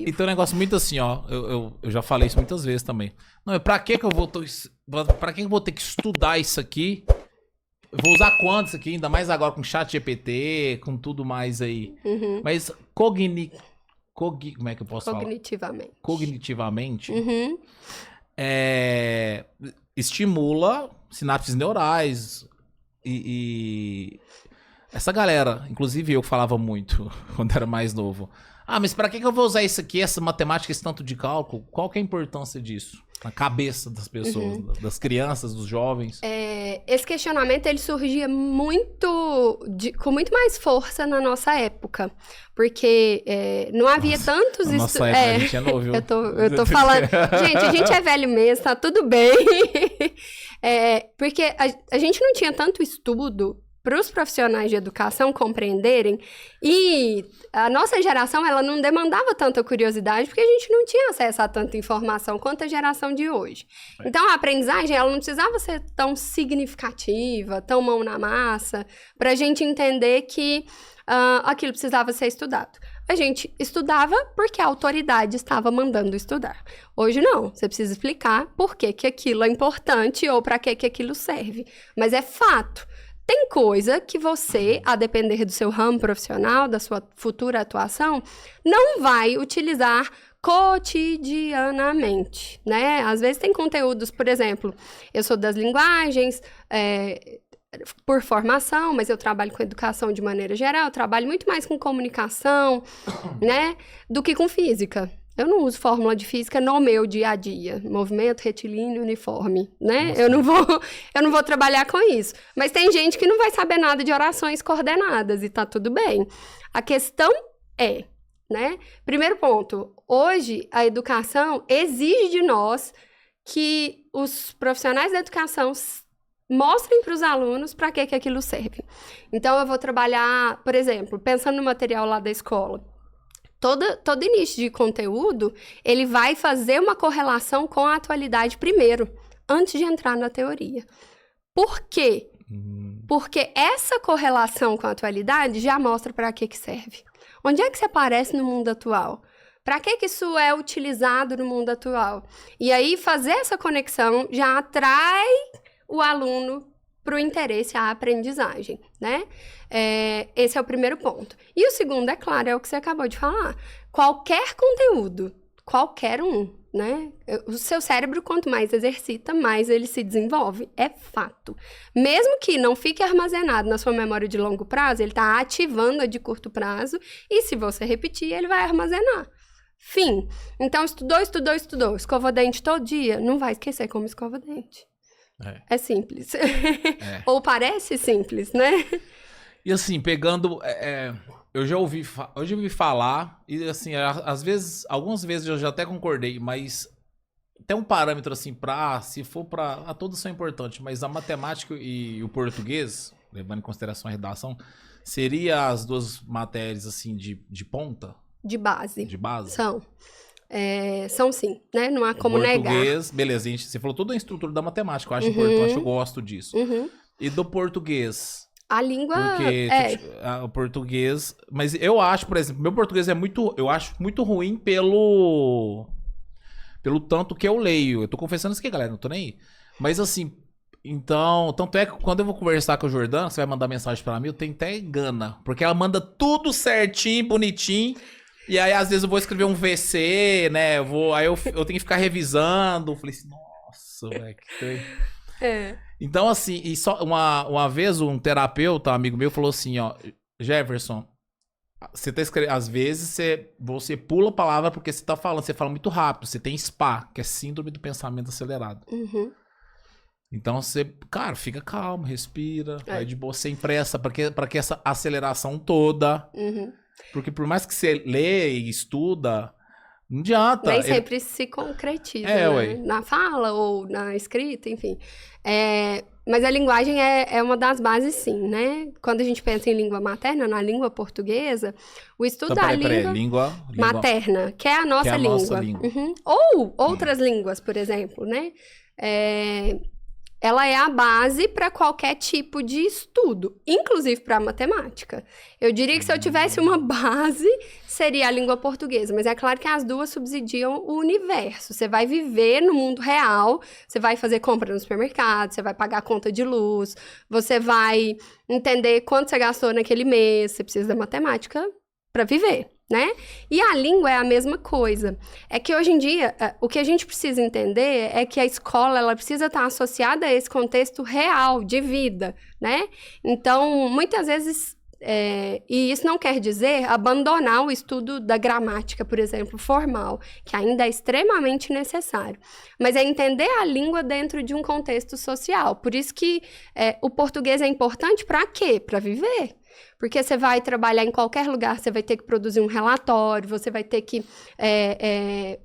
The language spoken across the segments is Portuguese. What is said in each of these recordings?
E tem um negócio muito assim, ó. Eu já falei isso muitas vezes também. Não, pra que eu vou. Pra que eu vou ter que estudar isso aqui? Eu vou usar quanto isso aqui? Ainda mais agora com chat GPT, com tudo mais aí. Mas como é que eu posso falar? Cognitivamente. Estimula sinapses neurais. E essa galera, inclusive eu falava muito quando era mais novo. Ah, mas pra que eu vou usar isso aqui, essa matemática, esse tanto de cálculo? Qual que é a importância disso? Na cabeça das pessoas, das crianças, dos jovens? Esse questionamento, ele surgia com muito mais força na nossa época. Porque não havia tantos... Na nossa época, a gente é novo, viu? Eu tô falando... Gente, a gente é velho mesmo, tá tudo bem. Porque a gente não tinha tanto estudo para os profissionais de educação compreenderem, e a nossa geração, ela não demandava tanta curiosidade, porque a gente não tinha acesso a tanta informação quanto a geração de hoje. Então, a aprendizagem, ela não precisava ser tão significativa, tão mão na massa, para a gente entender que aquilo precisava ser estudado. A gente estudava porque a autoridade estava mandando estudar. Hoje não, você precisa explicar por que aquilo é importante ou para que aquilo serve. Mas é fato. Tem coisa que você, a depender do seu ramo profissional, da sua futura atuação, não vai utilizar cotidianamente, né? Às vezes tem conteúdos, por exemplo, eu sou das linguagens, por formação, mas eu trabalho com educação de maneira geral, eu trabalho muito mais com comunicação, né, do que com física. Eu não uso fórmula de física no meu dia a dia. Movimento retilíneo uniforme, né? Eu não vou trabalhar com isso. Mas tem gente que não vai saber nada de orações coordenadas e tá tudo bem. A questão né? Primeiro ponto, hoje a educação exige de nós que os profissionais da educação mostrem para os alunos para que aquilo serve. Então, eu vou trabalhar, por exemplo, pensando no material lá da escola. Todo início de conteúdo, ele vai fazer uma correlação com a atualidade primeiro, antes de entrar na teoria. Por quê? Porque essa correlação com a atualidade já mostra para que serve. Onde é que você aparece no mundo atual? Para que isso é utilizado no mundo atual? E aí, fazer essa conexão já atrai o aluno para o interesse, a aprendizagem, né? Esse é o primeiro ponto. E o segundo, é claro, é o que você acabou de falar. Qualquer conteúdo, qualquer um, né? O seu cérebro, quanto mais exercita, mais ele se desenvolve. É fato. Mesmo que não fique armazenado na sua memória de longo prazo, ele está ativando a de curto prazo, e se você repetir, ele vai armazenar. Fim. Então, estudou. Escova dente todo dia, não vai esquecer como escova dente. É simples. Ou parece simples, né? E assim, pegando... eu já ouvi falar, e assim, às vezes, algumas vezes eu já até concordei, mas tem um parâmetro assim se for para... todos são importantes, mas a matemática e o português, levando em consideração a redação, seria as duas matérias assim de ponta? De base. De base? São sim, né? Não há como negar. Português, beleza, você falou toda a estrutura da matemática, eu acho importante, eu gosto disso. E do português? A língua... Porque o português... Mas eu acho, por exemplo, meu português eu acho muito ruim pelo tanto que eu leio. Eu tô confessando isso aqui, galera, não tô nem aí. Mas assim, então... Tanto é que quando eu vou conversar com a Jordana, você vai mandar mensagem pra mim, eu tenho até gana. Porque ela manda tudo certinho, bonitinho. E aí, às vezes, eu vou escrever um VC, né? Aí eu tenho que ficar revisando. Eu falei assim, nossa, velho, que trem. Então, assim, e só uma vez um terapeuta, um amigo meu, falou assim, ó, Jefferson, você tá escrevendo, às vezes você pula a palavra porque você tá falando, você fala muito rápido, você tem SPA, que é síndrome do pensamento acelerado. Então você, cara, fica calmo, respira, vai de boa, sem pressa, pra que essa aceleração toda... Porque por mais que você lê e estuda, não adianta. Nem sempre se concretiza, né? Na fala ou na escrita, enfim. Mas a linguagem é uma das bases, sim, né? Quando a gente pensa em língua materna, na língua portuguesa, o estudo da língua materna, que é a nossa língua. Ou outras línguas, por exemplo, né? ela é a base para qualquer tipo de estudo, inclusive para matemática. Eu diria que se eu tivesse uma base, seria a língua portuguesa, mas é claro que as duas subsidiam o universo. Você vai viver no mundo real, você vai fazer compra no supermercado, você vai pagar a conta de luz, você vai entender quanto você gastou naquele mês, você precisa da matemática para viver, né? E a língua é a mesma coisa. É que hoje em dia, o que a gente precisa entender é que a escola, ela precisa estar associada a esse contexto real, de vida, né? Então, muitas vezes, e isso não quer dizer abandonar o estudo da gramática, por exemplo, formal, que ainda é extremamente necessário. Mas é entender a língua dentro de um contexto social. Por isso que o português é importante para quê? Para viver. Porque você vai trabalhar em qualquer lugar, você vai ter que produzir um relatório, você vai ter que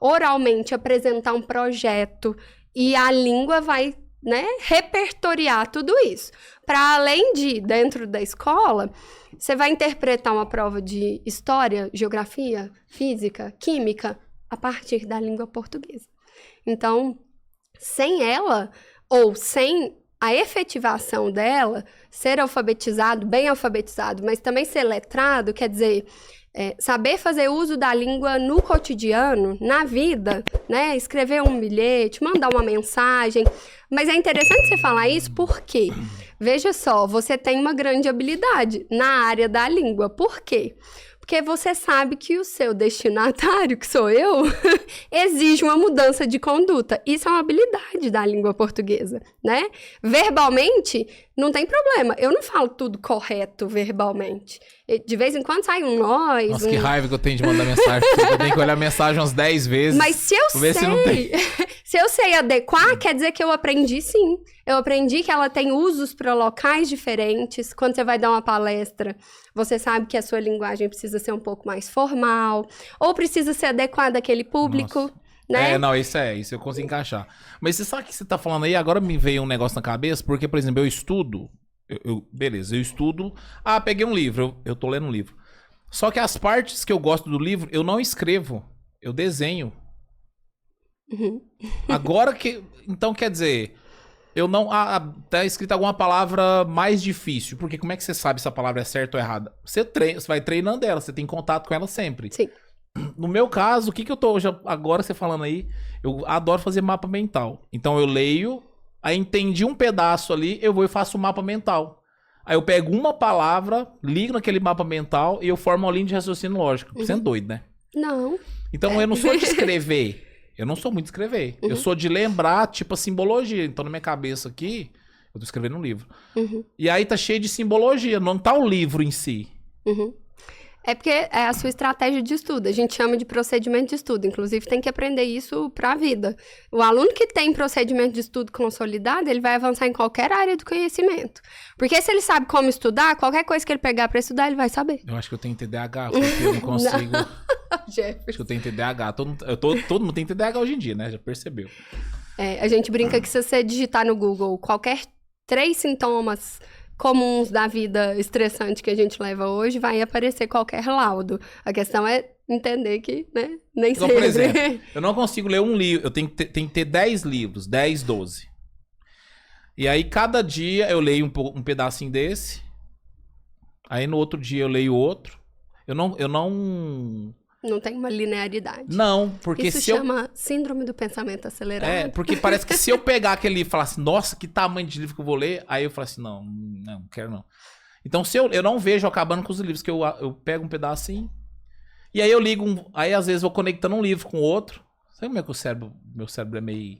oralmente apresentar um projeto, e a língua vai, né, repertoriar tudo isso. Para além de, dentro da escola, você vai interpretar uma prova de história, geografia, física, química, a partir da língua portuguesa. Então, sem ela, ou sem a efetivação dela, ser alfabetizado, bem alfabetizado, mas também ser letrado, quer dizer, saber fazer uso da língua no cotidiano, na vida, né? Escrever um bilhete, mandar uma mensagem. Mas é interessante você falar isso porque, veja só, você tem uma grande habilidade na área da língua. Por quê? Porque você sabe que o seu destinatário, que sou eu, exige uma mudança de conduta. Isso é uma habilidade da língua portuguesa, né? Verbalmente, não tem problema. Eu não falo tudo correto verbalmente. De vez em quando sai um nós. Nossa, que raiva que eu tenho de mandar mensagem. Eu tenho que olhar a mensagem umas 10 vezes. Mas se eu sei... Se eu sei adequar, quer dizer que eu aprendi sim. Eu aprendi que ela tem usos para locais diferentes. Quando você vai dar uma palestra, você sabe que a sua linguagem precisa ser um pouco mais formal, ou precisa ser adequada àquele público, Nossa. né? Não, isso eu consigo encaixar. Mas você sabe o que você tá falando aí? Agora me veio um negócio na cabeça, porque, por exemplo, eu estudo, beleza, eu estudo, peguei um livro, eu tô lendo um livro. Só que as partes que eu gosto do livro, eu não escrevo, eu desenho. Uhum. Agora que, então quer dizer, eu não, tá escrito alguma palavra mais difícil, porque como é que você sabe se a palavra é certa ou errada? Você vai treinando ela, você tem contato com ela sempre. Sim. No meu caso, o que eu tô agora você falando aí, eu adoro fazer mapa mental. Então eu leio, aí entendi um pedaço ali, eu vou e faço um mapa mental. Aí eu pego uma palavra, ligo naquele mapa mental e eu formo uma linha de raciocínio lógico. Você é doido, né? Não. Então eu não sou de escrever. Eu não sou muito de escrever. Eu sou de lembrar, tipo, a simbologia. Então, na minha cabeça aqui, eu tô escrevendo um livro. E aí tá cheio de simbologia, não tá o livro em si. É porque é a sua estratégia de estudo. A gente chama de procedimento de estudo. Inclusive, tem que aprender isso para a vida. O aluno que tem procedimento de estudo consolidado, ele vai avançar em qualquer área do conhecimento. Porque se ele sabe como estudar, qualquer coisa que ele pegar para estudar, ele vai saber. Eu acho que eu tenho TDAH, porque eu não consigo... Jefferson. Acho que eu tenho TDAH. Todo mundo tem TDAH hoje em dia, né? Já percebeu. A gente brinca que se você digitar no Google qualquer 3 sintomas comuns da vida estressante que a gente leva hoje, vai aparecer qualquer laudo. A questão é entender que, né, nem então, sempre. Por exemplo, eu não consigo ler um livro, eu tenho que ter 10 livros, 10, 12. E aí, cada dia eu leio um pedacinho desse, aí no outro dia eu leio outro. Eu não tem uma linearidade. Não, porque isso chama síndrome do pensamento acelerado. Porque parece que se eu pegar aquele livro e falar assim, nossa, que tamanho de livro que eu vou ler, aí eu falo assim, não quero não. Então, se eu não vejo acabando com os livros, que eu pego um pedacinho, e aí eu ligo, aí às vezes eu vou conectando um livro com o outro. Sabe como é que meu cérebro é meio...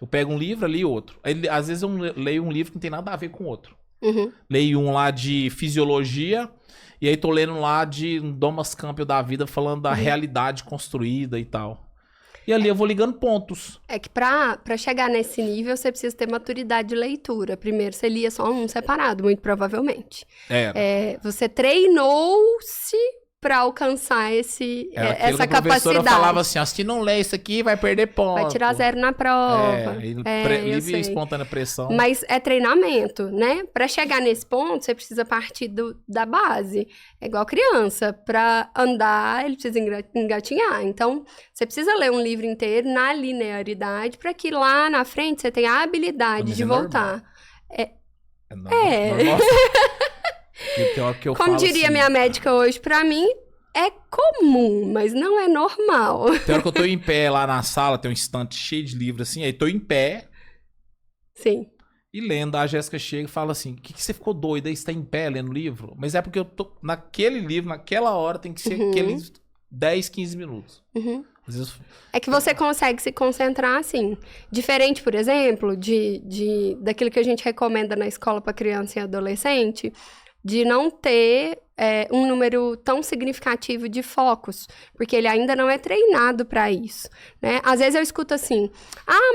Eu pego um livro ali e outro. Aí, às vezes eu leio um livro que não tem nada a ver com o outro. Leio um lá de fisiologia... E aí tô lendo lá de Thomas Campbell da vida, falando da realidade construída e tal. E ali eu vou ligando pontos. É que pra chegar nesse nível, você precisa ter maturidade de leitura. Primeiro, você lia só um separado, muito provavelmente. Você treinou-se para alcançar essa A professora capacidade. falava assim, ó, se não ler isso aqui, vai perder ponto. Vai tirar 0 na prova. Livre e espontânea pressão. Mas é treinamento, né? Para chegar nesse ponto, você precisa partir da base. É igual criança. Para andar, ele precisa engatinhar. Então, você precisa ler um livro inteiro na linearidade para que lá na frente você tenha a habilidade de voltar. Normal. Como diria assim, minha médica hoje, pra mim é comum, mas não é normal. Tem hora que eu tô em pé lá na sala, tem um estante cheio de livros assim, aí tô em pé. Sim. E lendo, a Jéssica chega e fala assim, que você ficou doida aí, você tá em pé lendo livro? Mas é porque eu tô naquele livro, naquela hora, tem que ser aqueles 10, 15 minutos. Às vezes... É que você consegue se concentrar assim. Diferente, por exemplo, daquilo que a gente recomenda na escola para criança e adolescente, de não ter um número tão significativo de focos, porque ele ainda não é treinado para isso, né? Às vezes eu escuto assim,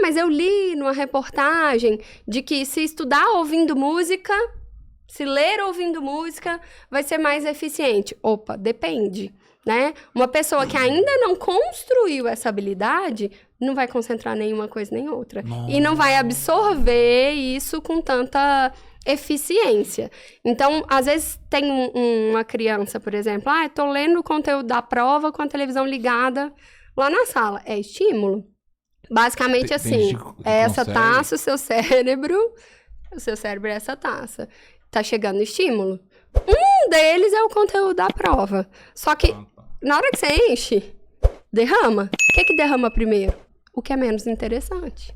mas eu li numa reportagem de que se estudar ouvindo música, se ler ouvindo música, vai ser mais eficiente. Opa, depende, né? Uma pessoa que ainda não construiu essa habilidade não vai concentrar nenhuma coisa nem outra. E não vai absorver isso com tanta eficiência. Então, às vezes tem uma criança, por exemplo, eu tô lendo o conteúdo da prova com a televisão ligada lá na sala. É estímulo? Basicamente assim, é essa taça, o seu cérebro é essa taça. Tá chegando estímulo. Um deles é o conteúdo da prova. Só que, na hora que você enche, derrama. O que derrama primeiro? O que é menos interessante.